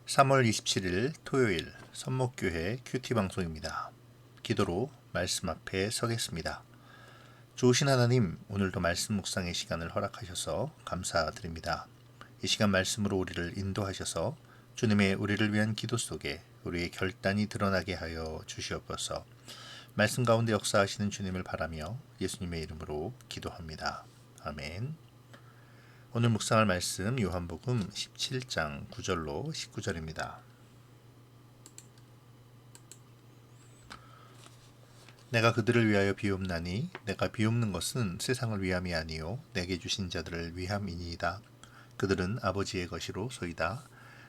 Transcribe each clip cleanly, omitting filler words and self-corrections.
3월 27일 토요일 선목교회 큐티 방송입니다. 기도로 말씀 앞에 서겠습니다. 좋으신 하나님, 오늘도 말씀 묵상의 시간을 허락하셔서 감사드립니다. 이 시간 말씀으로 우리를 인도하셔서 주님의 우리를 위한 기도 속에 우리의 결단이 드러나게 하여 주시옵소서. 말씀 가운데 역사하시는 주님을 바라며 예수님의 이름으로 기도합니다. 아멘. 오늘 묵상할 말씀 요한복음 17장 9절로 19절입니다. 내가 그들을 위하여 비옵나니 내가 비옵는 것은 세상을 위함이 아니요 내게 주신 자들을 위함이니이다. 그들은 아버지의 것이로 소이다.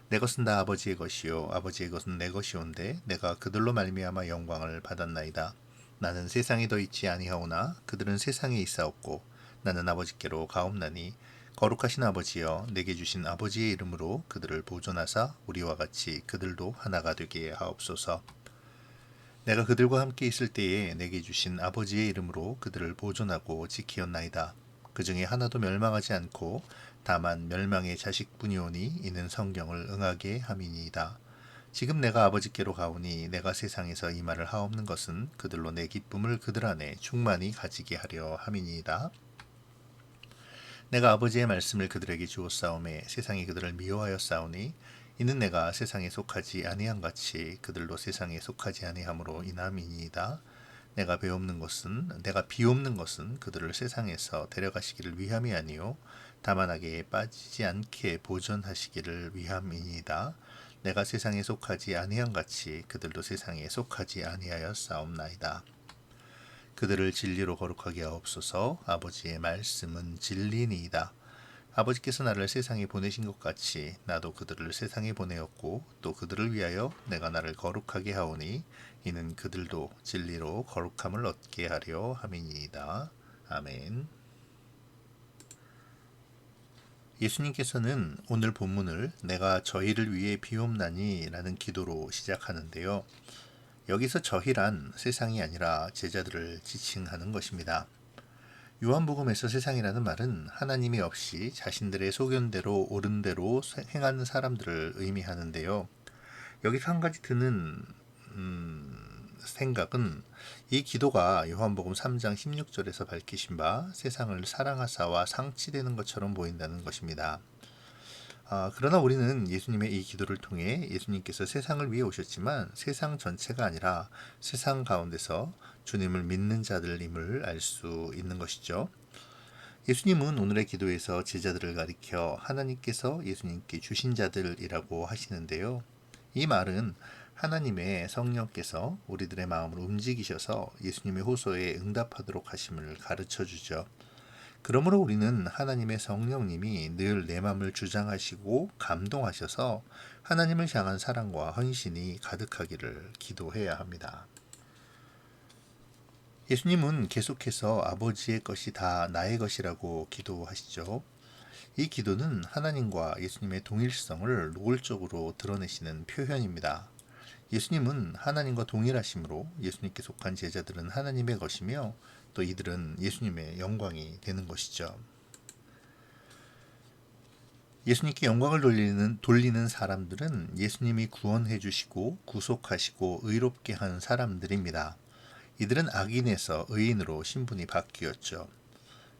내 것은 다 아버지의 것이요 아버지의 것은 내 것이온데 내가 그들로 말미암아 영광을 받았나이다. 나는 세상에 더 있지 아니하오나 그들은 세상에 있사옵고 나는 아버지께로 가옵나니 거룩하신 아버지여 내게 주신 아버지의 이름으로 그들을 보존하사 우리와 같이 그들도 하나가 되게 하옵소서. 내가 그들과 함께 있을 때에 내게 주신 아버지의 이름으로 그들을 보존하고 지키었나이다. 그 중에 하나도 멸망하지 않고 다만 멸망의 자식뿐이오니 이는 성경을 응하게 함이니이다. 지금 내가 아버지께로 가오니 내가 세상에서 이 말을 하옵는 것은 그들로 내 기쁨을 그들 안에 충만히 가지게 하려 함이니이다. 내가 아버지의 말씀을 그들에게 주었사오매 세상이 그들을 미워하였사오니 이는 내가 세상에 속하지 아니한 같이 그들도 세상에 속하지 아니함으로 인함이니이다. 내가 비옵는 것은 그들을 세상에서 데려가시기를 위함이 아니요 다만 악에 빠지지 않게 보존하시기를 위함이니이다. 내가 세상에 속하지 아니한 같이 그들도 세상에 속하지 아니하였사옵나이다. 그들을 진리로 거룩하게 하옵소서. 아버지의 말씀은 진리니이다. 아버지께서 나를 세상에 보내신 것 같이 나도 그들을 세상에 보내었고 또 그들을 위하여 내가 나를 거룩하게 하오니 이는 그들도 진리로 거룩함을 얻게 하려 함이니이다. 아멘. 예수님께서는 오늘 본문을 내가 저희를 위해 비옵나니 라는 기도로 시작하는데요. 여기서 저희란 세상이 아니라 제자들을 지칭하는 것입니다. 요한복음에서 세상이라는 말은 하나님이 없이 자신들의 소견대로 옳은 대로 행하는 사람들을 의미하는데요. 여기서 한 가지 드는 생각은 이 기도가 요한복음 3장 16절에서 밝히신 바 세상을 사랑하사와 상치되는 것처럼 보인다는 것입니다. 그러나 우리는 예수님의 이 기도를 통해 예수님께서 세상을 위해 오셨지만 세상 전체가 아니라 세상 가운데서 주님을 믿는 자들임을 알 수 있는 것이죠. 예수님은 오늘의 기도에서 제자들을 가리켜 하나님께서 예수님께 주신 자들이라고 하시는데요. 이 말은 하나님의 성령께서 우리들의 마음을 움직이셔서 예수님의 호소에 응답하도록 하심을 가르쳐 주죠. 그러므로 우리는 하나님의 성령님이 늘 내 마음을 주장하시고 감동하셔서 하나님을 향한 사랑과 헌신이 가득하기를 기도해야 합니다. 예수님은 계속해서 아버지의 것이 다 나의 것이라고 기도하시죠. 이 기도는 하나님과 예수님의 동일성을 노골적으로 드러내시는 표현입니다. 예수님은 하나님과 동일하심으로 예수님께 속한 제자들은 하나님의 것이며 또 이들은 예수님의 영광이 되는 것이죠. 예수님께 영광을 돌리는 사람들은 예수님이 구원해 주시고 구속하시고 의롭게 한 사람들입니다. 이들은 악인에서 의인으로 신분이 바뀌었죠.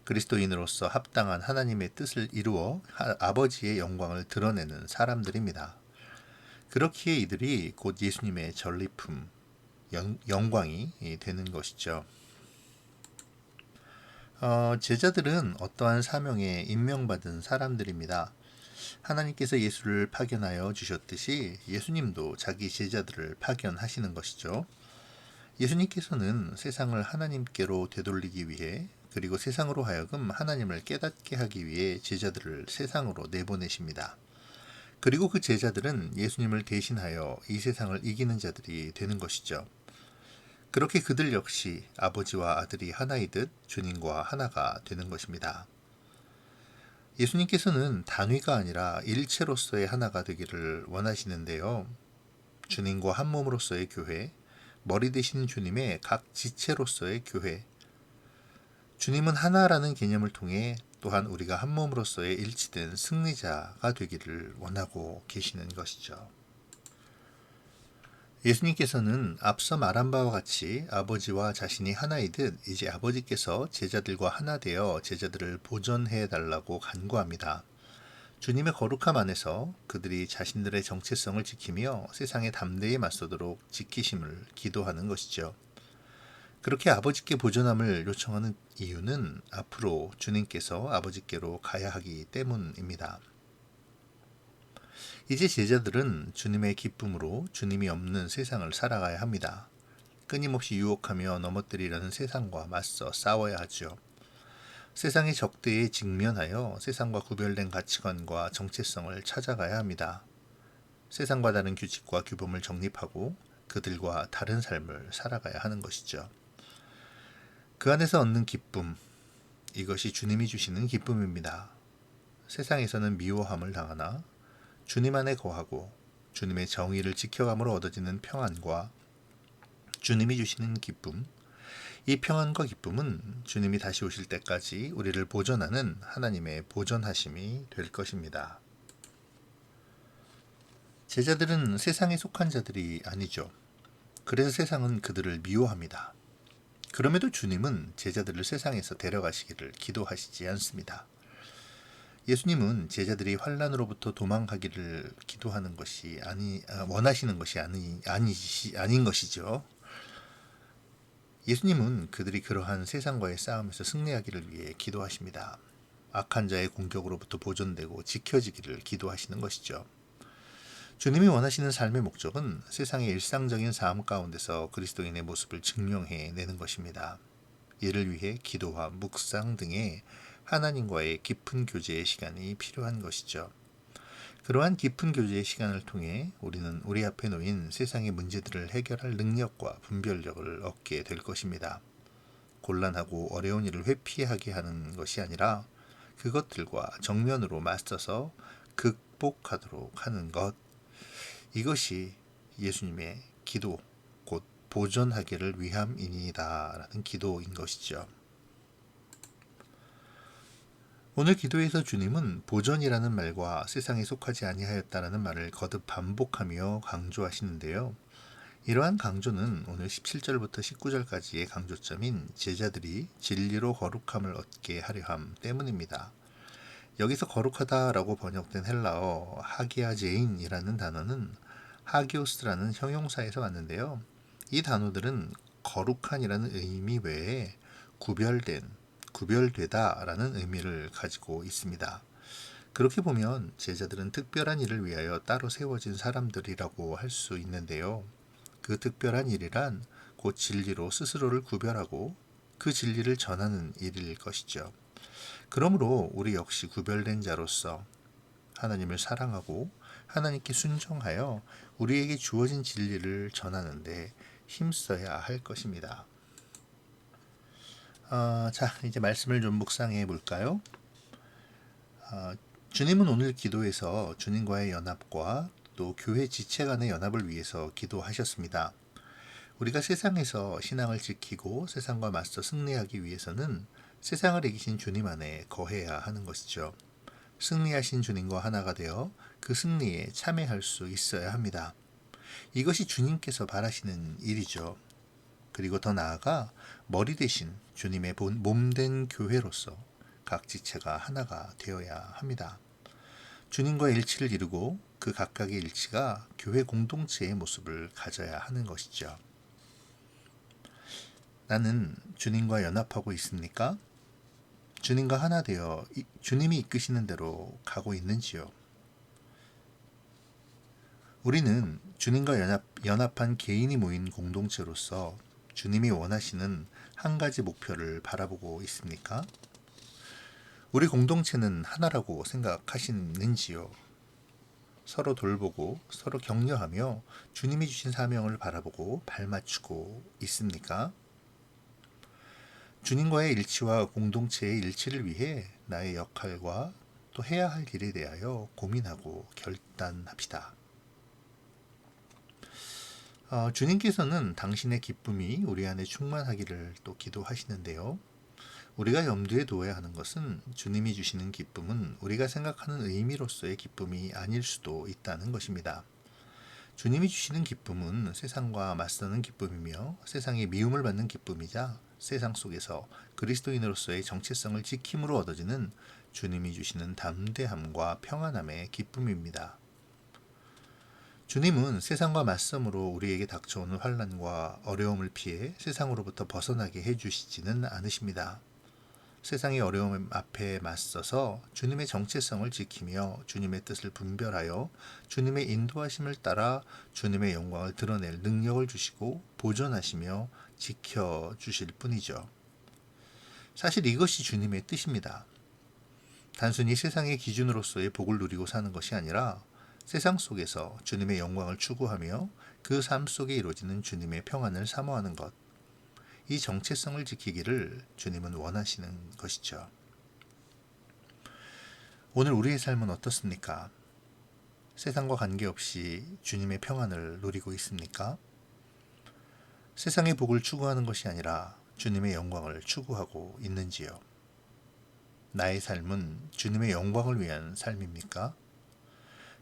그리스도인으로서 합당한 하나님의 뜻을 이루어 아버지의 영광을 드러내는 사람들입니다. 그렇기에 이들이 곧 예수님의 전리품, 영광이 되는 것이죠. 제자들은 어떠한 사명에 임명받은 사람들입니다. 하나님께서 예수를 파견하여 주셨듯이 예수님도 자기 제자들을 파견하시는 것이죠. 예수님께서는 세상을 하나님께로 되돌리기 위해 그리고 세상으로 하여금 하나님을 깨닫게 하기 위해 제자들을 세상으로 내보내십니다. 그리고 그 제자들은 예수님을 대신하여 이 세상을 이기는 자들이 되는 것이죠. 그렇게 그들 역시 아버지와 아들이 하나이듯 주님과 하나가 되는 것입니다. 예수님께서는 단위가 아니라 일체로서의 하나가 되기를 원하시는데요. 주님과 한 몸으로서의 교회, 머리 되신 주님의 각 지체로서의 교회, 주님은 하나라는 개념을 통해 또한 우리가 한 몸으로서의 일치된 승리자가 되기를 원하고 계시는 것이죠. 예수님께서는 앞서 말한 바와 같이 아버지와 자신이 하나이듯 이제 아버지께서 제자들과 하나 되어 제자들을 보존해 달라고 간구합니다. 주님의 거룩함 안에서 그들이 자신들의 정체성을 지키며 세상에 담대히 맞서도록 지키심을 기도하는 것이죠. 그렇게 아버지께 보존함을 요청하는 이유는 앞으로 주님께서 아버지께로 가야 하기 때문입니다. 이제 제자들은 주님의 기쁨으로 주님이 없는 세상을 살아가야 합니다. 끊임없이 유혹하며 넘어뜨리려는 세상과 맞서 싸워야 하죠. 세상의 적대에 직면하여 세상과 구별된 가치관과 정체성을 찾아가야 합니다. 세상과 다른 규칙과 규범을 정립하고 그들과 다른 삶을 살아가야 하는 것이죠. 그 안에서 얻는 기쁨, 이것이 주님이 주시는 기쁨입니다. 세상에서는 미워함을 당하나 주님 안에 거하고 주님의 정의를 지켜감으로 얻어지는 평안과 주님이 주시는 기쁨, 이 평안과 기쁨은 주님이 다시 오실 때까지 우리를 보존하는 하나님의 보존하심이 될 것입니다. 제자들은 세상에 속한 자들이 아니죠. 그래서 세상은 그들을 미워합니다. 그럼에도 주님은 제자들을 세상에서 데려가시기를 기도하시지 않습니다. 예수님은 제자들이 환난으로부터 도망가기를 기도하는 것이 원하시는 것이 아닌 것이죠. 예수님은 그들이 그러한 세상과의 싸움에서 승리하기를 위해 기도하십니다. 악한 자의 공격으로부터 보존되고 지켜지기를 기도하시는 것이죠. 주님이 원하시는 삶의 목적은 세상의 일상적인 삶 가운데서 그리스도인의 모습을 증명해 내는 것입니다. 이를 위해 기도와 묵상 등의 하나님과의 깊은 교제의 시간이 필요한 것이죠. 그러한 깊은 교제의 시간을 통해 우리는 우리 앞에 놓인 세상의 문제들을 해결할 능력과 분별력을 얻게 될 것입니다. 곤란하고 어려운 일을 회피하게 하는 것이 아니라 그것들과 정면으로 맞서서 극복하도록 하는 것, 이것이 예수님의 기도, 곧 보존하기를 위함이니이다 라는 기도인 것이죠. 오늘 기도에서 주님은 보존이라는 말과 세상에 속하지 아니하였다라는 말을 거듭 반복하며 강조하시는데요. 이러한 강조는 오늘 17절부터 19절까지의 강조점인 제자들이 진리로 거룩함을 얻게 하려 함 때문입니다. 여기서 거룩하다라고 번역된 헬라어 하기아제인이라는 단어는 하기오스라는 형용사에서 왔는데요. 이 단어들은 거룩한이라는 의미 외에 구별되다라는 의미를 가지고 있습니다. 그렇게 보면 제자들은 특별한 일을 위하여 따로 세워진 사람들이라고 할 수 있는데요. 그 특별한 일이란 곧 진리로 스스로를 구별하고 그 진리를 전하는 일일 것이죠. 그러므로 우리 역시 구별된 자로서 하나님을 사랑하고 하나님께 순종하여 우리에게 주어진 진리를 전하는데 힘써야 할 것입니다. 자, 이제 말씀을 좀 묵상해 볼까요? 주님은 오늘 기도에서 주님과의 연합과 또 교회 지체 간의 연합을 위해서 기도하셨습니다. 우리가 세상에서 신앙을 지키고 세상과 맞서 승리하기 위해서는 세상을 이기신 주님 안에 거해야 하는 것이죠. 승리하신 주님과 하나가 되어 그 승리에 참여할 수 있어야 합니다. 이것이 주님께서 바라시는 일이죠. 그리고 더 나아가 머리 대신 주님의 몸된 교회로서 각 지체가 하나가 되어야 합니다. 주님과 일치를 이루고 그 각각의 일치가 교회 공동체의 모습을 가져야 하는 것이죠. 나는 주님과 연합하고 있습니까? 주님과 하나 되어 주님이 이끄시는 대로 가고 있는지요? 우리는 주님과 연합한 개인이 모인 공동체로서 주님이 원하시는 한 가지 목표를 바라보고 있습니까? 우리 공동체는 하나라고 생각하시는지요? 서로 돌보고 서로 격려하며 주님이 주신 사명을 바라보고 발맞추고 있습니까? 주님과의 일치와 공동체의 일치를 위해 나의 역할과 또 해야 할 일에 대하여 고민하고 결단합시다. 주님께서는 당신의 기쁨이 우리 안에 충만하기를 또 기도하시는데요. 우리가 염두에 두어야 하는 것은 주님이 주시는 기쁨은 우리가 생각하는 의미로서의 기쁨이 아닐 수도 있다는 것입니다. 주님이 주시는 기쁨은 세상과 맞서는 기쁨이며 세상의 미움을 받는 기쁨이자 세상 속에서 그리스도인으로서의 정체성을 지킴으로 얻어지는 주님이 주시는 담대함과 평안함의 기쁨입니다. 주님은 세상과 맞섬으로 우리에게 닥쳐오는 환난과 어려움을 피해 세상으로부터 벗어나게 해주시지는 않으십니다. 세상의 어려움 앞에 맞서서 주님의 정체성을 지키며 주님의 뜻을 분별하여 주님의 인도하심을 따라 주님의 영광을 드러낼 능력을 주시고 보존하시며 지켜주실 뿐이죠. 사실 이것이 주님의 뜻입니다. 단순히 세상의 기준으로서의 복을 누리고 사는 것이 아니라 세상 속에서 주님의 영광을 추구하며 그 삶 속에 이루어지는 주님의 평안을 사모하는 것. 이 정체성을 지키기를 주님은 원하시는 것이죠. 오늘 우리의 삶은 어떻습니까? 세상과 관계없이 주님의 평안을 누리고 있습니까? 세상의 복을 추구하는 것이 아니라 주님의 영광을 추구하고 있는지요? 나의 삶은 주님의 영광을 위한 삶입니까?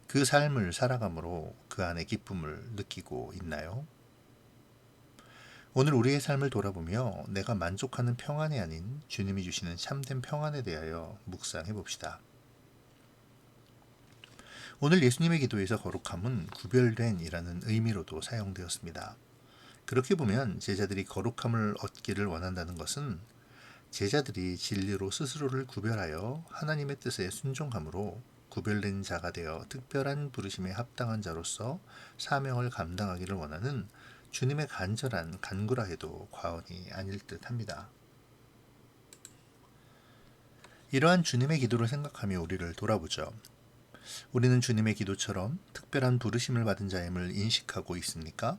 그 삶을 살아감으로 그 안에 기쁨을 느끼고 있나요? 오늘 우리의 삶을 돌아보며 내가 만족하는 평안이 아닌 주님이 주시는 참된 평안에 대하여 묵상해 봅시다. 오늘 예수님의 기도에서 거룩함은 구별된 이라는 의미로도 사용되었습니다. 그렇게 보면 제자들이 거룩함을 얻기를 원한다는 것은 제자들이 진리로 스스로를 구별하여 하나님의 뜻에 순종함으로 구별된 자가 되어 특별한 부르심에 합당한 자로서 사명을 감당하기를 원하는 주님의 간절한 간구라 해도 과언이 아닐 듯합니다. 이러한 주님의 기도를 생각하며 우리를 돌아보죠. 우리는 주님의 기도처럼 특별한 부르심을 받은 자임을 인식하고 있습니까?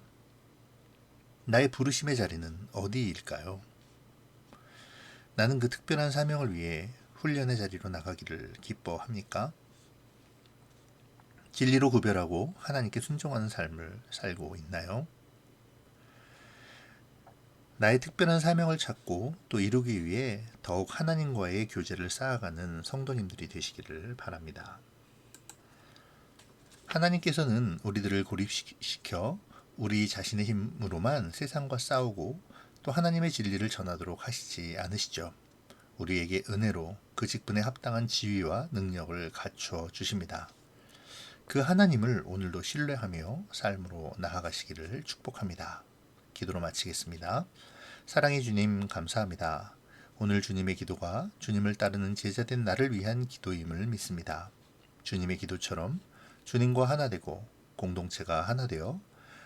나의 부르심의 자리는 어디일까요? 나는 그 특별한 사명을 위해 훈련의 자리로 나가기를 기뻐합니까? 진리로 구별하고 하나님께 순종하는 삶을 살고 있나요? 나의 특별한 사명을 찾고 또 이루기 위해 더욱 하나님과의 교제를 쌓아가는 성도님들이 되시기를 바랍니다. 하나님께서는 우리들을 고립시켜 우리 자신의 힘으로만 세상과 싸우고 또 하나님의 진리를 전하도록 하시지 않으시죠. 우리에게 은혜로 그 직분에 합당한 지위와 능력을 갖추어 주십니다. 그 하나님을 오늘도 신뢰하며 삶으로 나아가시기를 축복합니다. 기도로 마치겠습니다. 사랑의 주님 감사합니다. 오늘 주님의 기도가 주님을 따르는 제자된 나를 위한 기도임을 믿습니다. 주님의 기도처럼 주님과 하나 되고 공동체가 하나 되어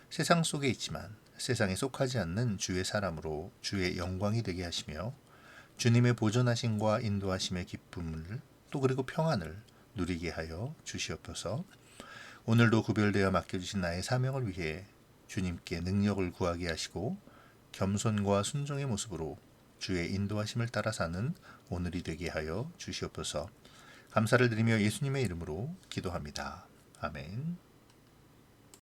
세상 속에 있지만 세상에 속하지 않는 주의 사람으로 주의 영광이 되게 하시며 주님의 보존하심과 인도하심의 기쁨을 또 그리고 평안을 누리게 하여 주시옵소서. 오늘도 구별되어 맡겨주신 나의 사명을 위해 주님께 능력을 구하게 하시고 겸손과 순종의 모습으로 주의 인도하심을 따라 사는 오늘이 되게 하여 주시옵소서. 감사를 드리며 예수님의 이름으로 기도합니다. 아멘.